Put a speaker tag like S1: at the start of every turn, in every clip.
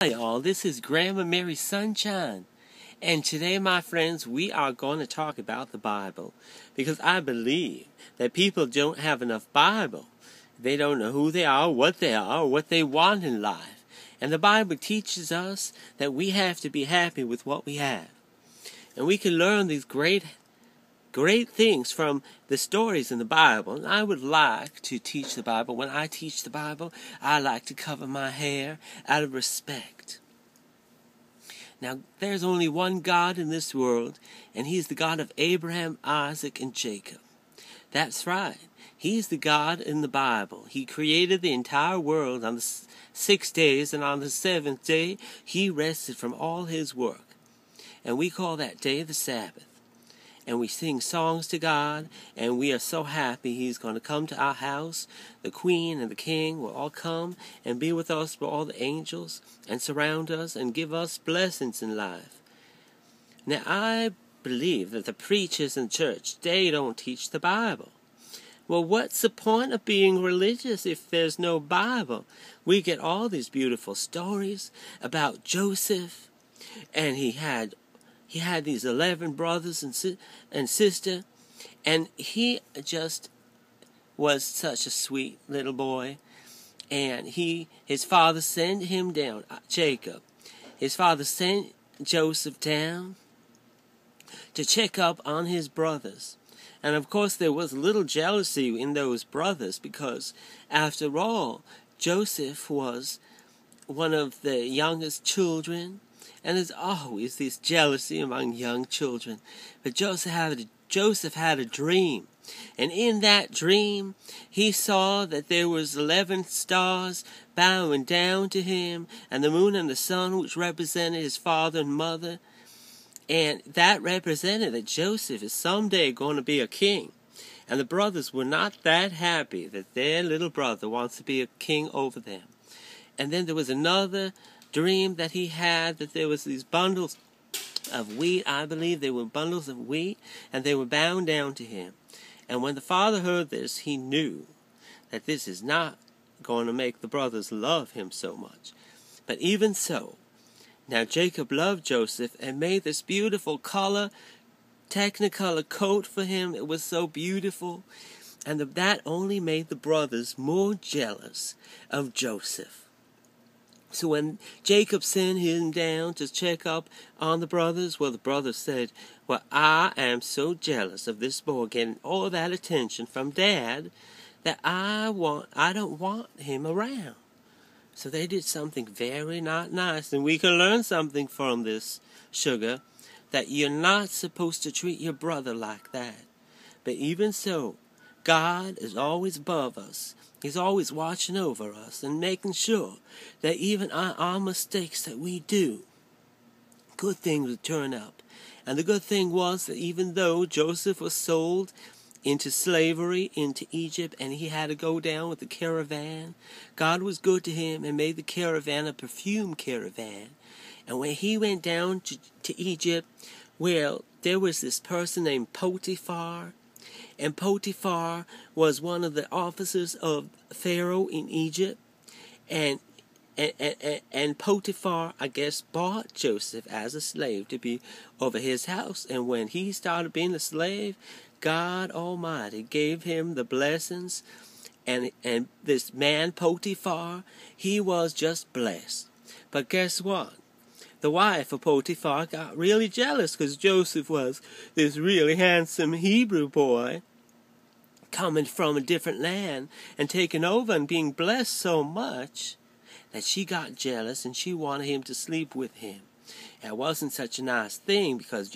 S1: Hi all, this is Grandma Mary Sunshine, and today, my friends, we are going to talk about the Bible, because I believe that people don't have enough Bible. They don't know who they are, what they want in life, and the Bible teaches us that we have to be happy with what we have, and we can learn these great things from the stories in the Bible. And I would like to teach the Bible. When I teach the Bible, I like to cover my hair out of respect. Now, there's only one God in this world, and He's the God of Abraham, Isaac, and Jacob. That's right. He's the God in the Bible. He created the entire world on the 6 days, and on the 7th day, He rested from all His work. And we call that day the Sabbath. And we sing songs to God, and we are so happy He's going to come to our house. The Queen and the King will all come and be with us with all the angels and surround us and give us blessings in life. Now, I believe that the preachers in church, they don't teach the Bible. Well, what's the point of being religious if there's no Bible? We get all these beautiful stories about Joseph, and he had these 11 brothers and sister, and he just was such a sweet little boy. And his father sent him down, Jacob. His father sent Joseph down to check up on his brothers. And of course there was a little jealousy in those brothers, because after all, Joseph was one of the youngest children. And there's always this jealousy among young children. But Joseph had a dream. And in that dream, he saw that there was 11 stars bowing down to him, and the moon and the sun, which represented his father and mother. And that represented that Joseph is someday going to be a king. And the brothers were not that happy that their little brother wants to be a king over them. And then there was another dream that he had, that there was these bundles of wheat. I believe they were bundles of wheat, and they were bound down to him. And when the father heard this, he knew that this is not going to make the brothers love him so much. But even so, now Jacob loved Joseph and made this beautiful technicolor coat for him. It was so beautiful, and that only made the brothers more jealous of Joseph. So when Jacob sent him down to check up on the brothers, well, the brothers said, well, I am so jealous of this boy getting all that attention from Dad that I don't want him around. So they did something very not nice, and we can learn something from this, sugar, that you're not supposed to treat your brother like that. But even so, God is always above us. He's always watching over us and making sure that even our mistakes that we do, good things will turn up. And the good thing was that even though Joseph was sold into slavery into Egypt, and he had to go down with the caravan, God was good to him and made the caravan a perfume caravan. And when he went down to Egypt, well, there was this person named Potiphar. And Potiphar was one of the officers of Pharaoh in Egypt. And Potiphar, I guess, bought Joseph as a slave to be over his house. And when he started being a slave, God Almighty gave him the blessings. And this man, Potiphar, he was just blessed. But guess what? The wife of Potiphar got really jealous because Joseph was this really handsome Hebrew boy coming from a different land and taking over and being blessed so much that she got jealous and she wanted him to sleep with him. It wasn't such a nice thing because,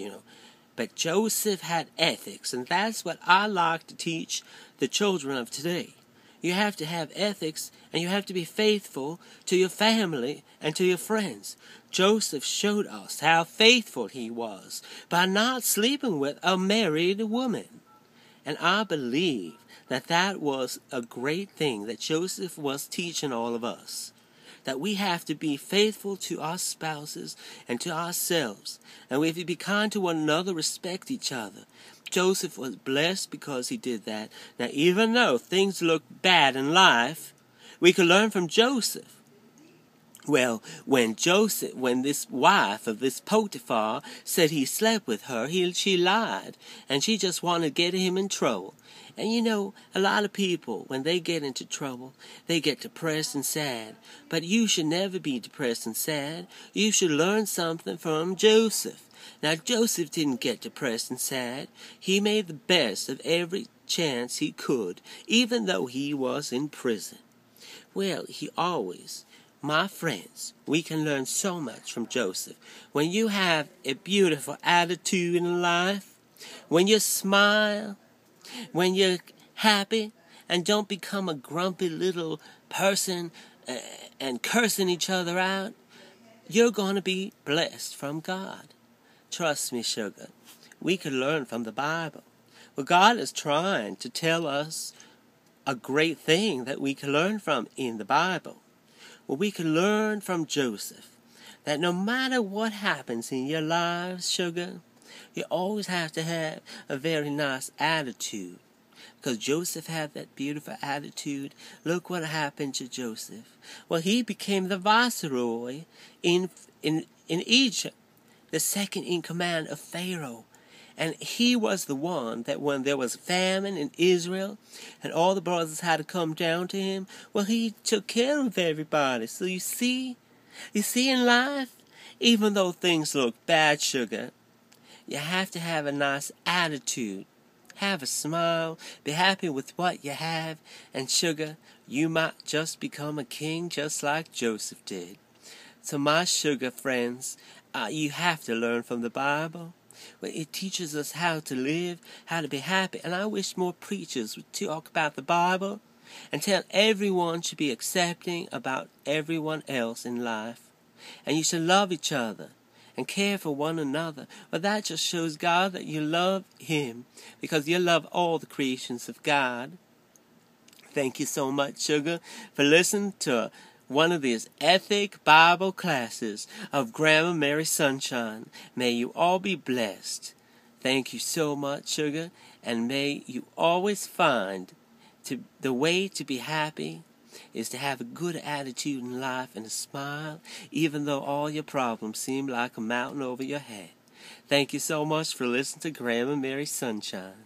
S1: but Joseph had ethics, and that's what I like to teach the children of today. You have to have ethics, and you have to be faithful to your family and to your friends. Joseph showed us how faithful he was by not sleeping with a married woman. And I believe that was a great thing that Joseph was teaching all of us. That we have to be faithful to our spouses and to ourselves. And we have to be kind to one another, respect each other. Joseph was blessed because he did that. Now, even though things look bad in life, we can learn from Joseph. Well, when this wife of this Potiphar said he slept with her, she lied, and she just wanted to get him in trouble. And you know, a lot of people, when they get into trouble, they get depressed and sad. But you should never be depressed and sad. You should learn something from Joseph. Now, Joseph didn't get depressed and sad. He made the best of every chance he could, even though he was in prison. Well, my friends, we can learn so much from Joseph. When you have a beautiful attitude in life, when you smile, when you're happy, and don't become a grumpy little person and cursing each other out, you're going to be blessed from God. Trust me, sugar. We can learn from the Bible. Well, God is trying to tell us a great thing that we can learn from in the Bible. Well, we can learn from Joseph that no matter what happens in your lives, sugar, you always have to have a very nice attitude. Because Joseph had that beautiful attitude. Look what happened to Joseph. Well, he became the viceroy in Egypt, the second in command of Pharaoh. And he was the one that when there was famine in Israel and all the brothers had to come down to him, well, he took care of everybody. So you see in life, even though things look bad, sugar, you have to have a nice attitude. Have a smile, be happy with what you have, and sugar, you might just become a king just like Joseph did. So my sugar friends, you have to learn from the Bible. Well, it teaches us how to live, how to be happy. And I wish more preachers would talk about the Bible and tell everyone to be accepting about everyone else in life. And you should love each other and care for one another. Well, that just shows God that you love Him because you love all the creations of God. Thank you so much, sugar, for listening to one of these ethic Bible classes of Grandma Mary Sunshine. May you all be blessed. Thank you so much, sugar, and may you always find the way to be happy is to have a good attitude in life and a smile, even though all your problems seem like a mountain over your head. Thank you so much for listening to Grandma Mary Sunshine.